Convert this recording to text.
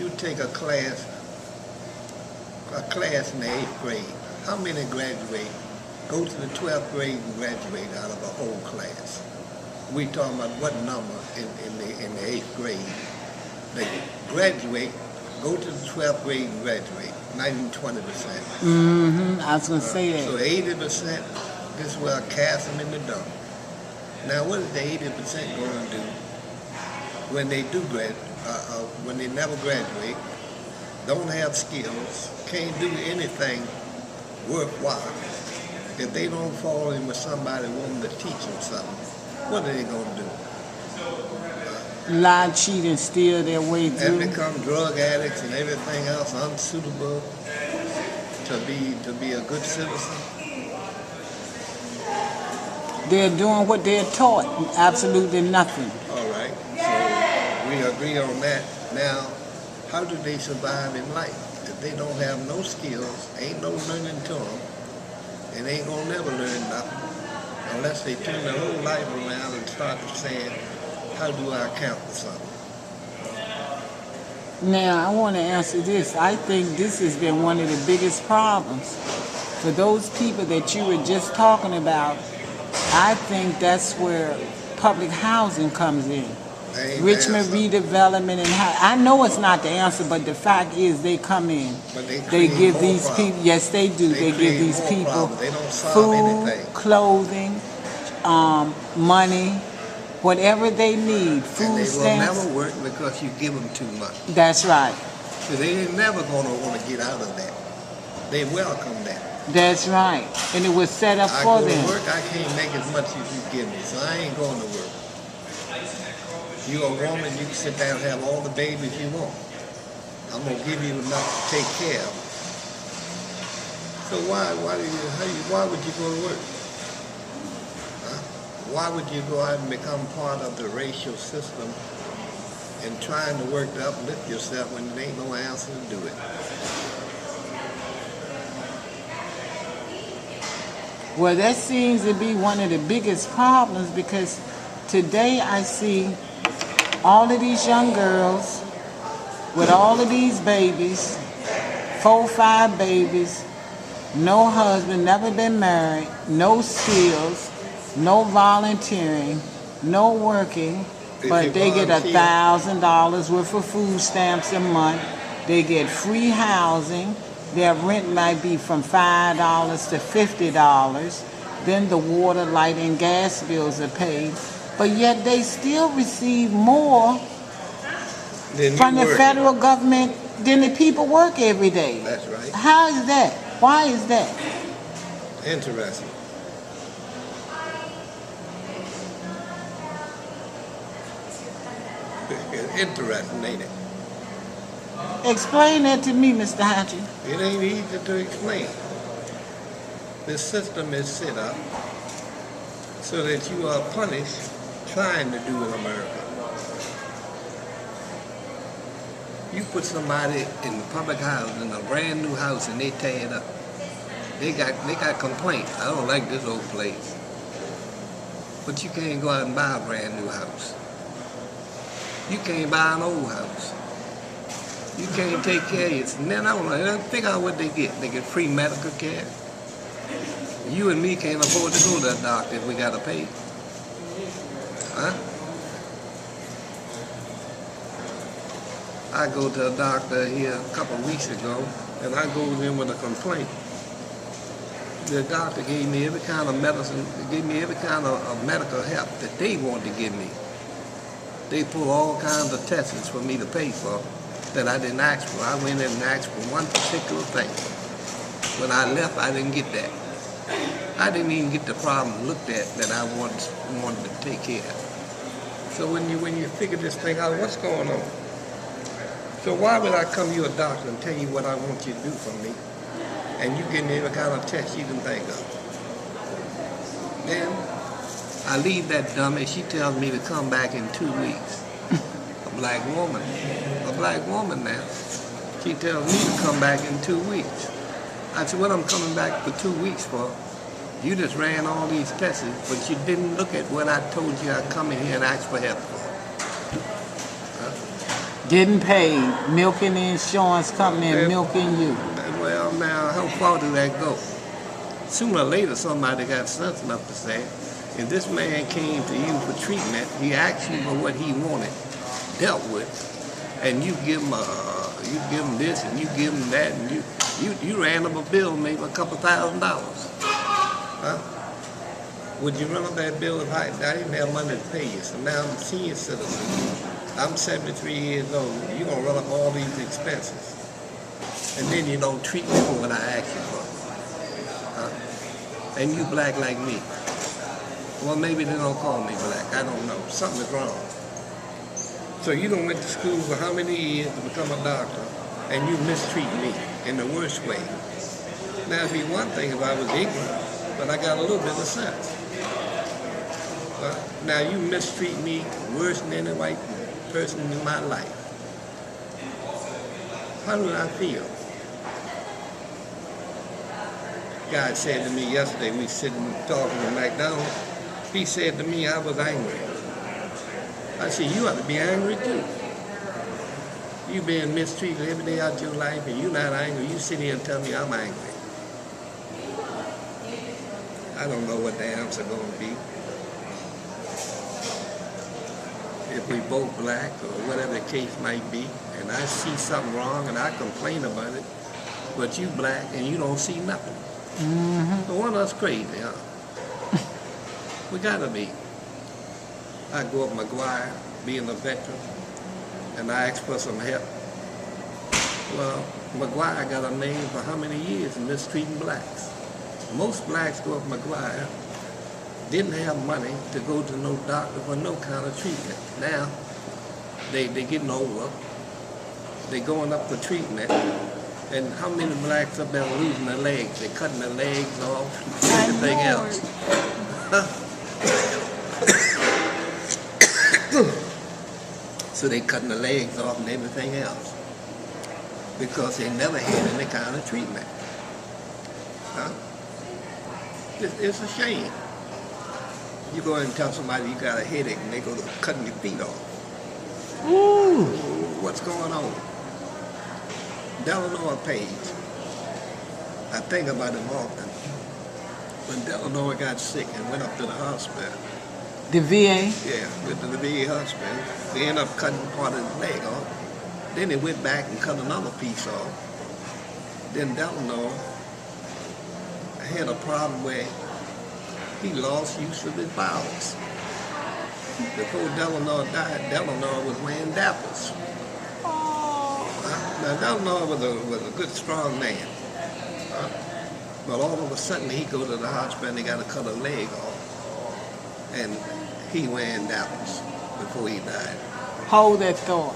you take a class in the 8th grade, how many graduate, go to the 12th grade and graduate out of a whole class? We talking about what number in the 8th grade? They graduate, go to the 12th grade and graduate, not even 20%. I was going to say that. So 80%, this is where I cast them in the dump. Now what is the 80% going to do when they do when they never graduate, don't have skills, can't do anything worthwhile? If they don't fall in with somebody wanting to teach them something, what are they going to do? Lie, cheat, and steal their way through. And become drug addicts and everything else unsuitable to be a good citizen? They're doing what they're taught, absolutely nothing. All right, so we agree on that. Now, how do they survive in life? If they don't have no skills, ain't no learning to them, and they ain't gonna never learn nothing unless they turn their whole life around and start saying, how do I account for something? Now, I want to answer this. I think this has been one of the biggest problems. For those people that you were just talking about, I think that's where public housing comes in. Richmond redevelopment and I know it's not the answer, but the fact is they come in. But they give these people, yes they do, they give these people food, clothing, money, whatever they need, food stamps. And they will never work because you give them too much. That's right. So they ain't never going to want to get out of that. They welcome that. That's right. And it was set up for them. I go to work, I can't make as much as you give me, so I ain't going to work. You a woman, you can sit down and have all the babies you want. I'm going to give you enough to take care of them. So why would you go to work? Huh? Why would you go out and become part of the racial system and trying to work to uplift yourself when there ain't no answer to do it? Well, that seems to be one of the biggest problems because today I see all of these young girls with all of these babies, 4, 5 babies, no husband, never been married, no skills, no volunteering, no working, but they get $1,000 worth of food stamps a month. They get free housing. Their rent might be from $5 to $50. Then the water, light, and gas bills are paid. But yet they still receive more from the federal government than the people work every day. That's right. How is that? Why is that? Interesting. It's interesting, ain't it? Explain that to me, Mr. Hatchie. It ain't easy to explain. This system is set up so that you are punished trying to do in America. You put somebody in the public house, in a brand new house, and they tear it up. They got complaints. I don't like this old place. But you can't go out and buy a brand new house. You can't buy an old house. You can't take care of it. And then I want to figure out what they get. They get free medical care. You and me can't afford to go to the doctor if we got to pay. Huh? I go to a doctor here a couple of weeks ago, and I goes in with a complaint. The doctor gave me every kind of medicine, gave me every kind of medical help that they wanted to give me. They pull all kinds of tests for me to pay for that I didn't ask for. I went in and asked for one particular thing. When I left, I didn't get that. I didn't even get the problem looked at that I wanted to take care of. So when you figure this thing out, what's going on? So why would I come to you, a doctor, and tell you what I want you to do for me, and you give me every kind of test you can think of? Then I leave that dummy. She tells me to come back in 2 weeks. A black woman now. She tells me to come back in 2 weeks. I said, what I'm coming back for 2 weeks for? You just ran all these tests, but you didn't look at what I told you I'd come in here and ask for help for. Getting paid, milking the insurance company and milking you. Well, now, how far do that go? Sooner or later, somebody got sense enough to say, if this man came to you for treatment, he asked you for what he wanted, dealt with, and you give him this and you give him that, and you ran up a bill maybe a couple $1,000. Huh? Would you run up that bill if I didn't have money to pay you? So now I'm a senior citizen. I'm 73 years old. You're going to run up all these expenses. And then you don't treat me for what I ask you for. Huh? And you black like me. Well, maybe they don't call me black. I don't know. Something is wrong. So you done went to school for how many years to become a doctor, and you mistreat me in the worst way. Now, it'd be one thing if I was ignorant, but I got a little bit of sense. Now, you mistreat me worse than any white person in my life. How do I feel? God said to me yesterday, we sitting talking at McDonald's, he said to me I was angry. I said, you ought to be angry too. You being mistreated every day out your life and you're not angry. You sit here and tell me I'm angry. I don't know what the answer going to be. If we both black or whatever the case might be, and I see something wrong and I complain about it, but you black and you don't see nothing. Mm-hmm. So one of us crazy, huh? We gotta be. I grew up McGuire, being a veteran, and I asked for some help. Well, McGuire got a name for how many years in mistreating blacks. Most blacks go up McGuire, didn't have money to go to no doctor for no kind of treatment. Now, they getting older, they going up for treatment, and how many blacks up there losing their legs? They cutting their legs off, everything else. So they cutting the legs off and everything else because they never had any kind of treatment. Huh? It's a shame. You go and tell somebody you got a headache and they go to cutting your feet off. Ooh. What's going on? Delano Page. I think about him often. When Delano got sick and went up to the hospital. The VA? Yeah, went to the VA hospital. They ended up cutting part of his leg off. Then they went back and cut another piece off. Then Delano had a problem where he lost use of his bowels. Before Delano died, Delano was wearing dappers. Now Delano was a good, strong man. But all of a sudden he go to the hospital and they got to cut a leg off. And he wearing dappers before he died. Hold that thought.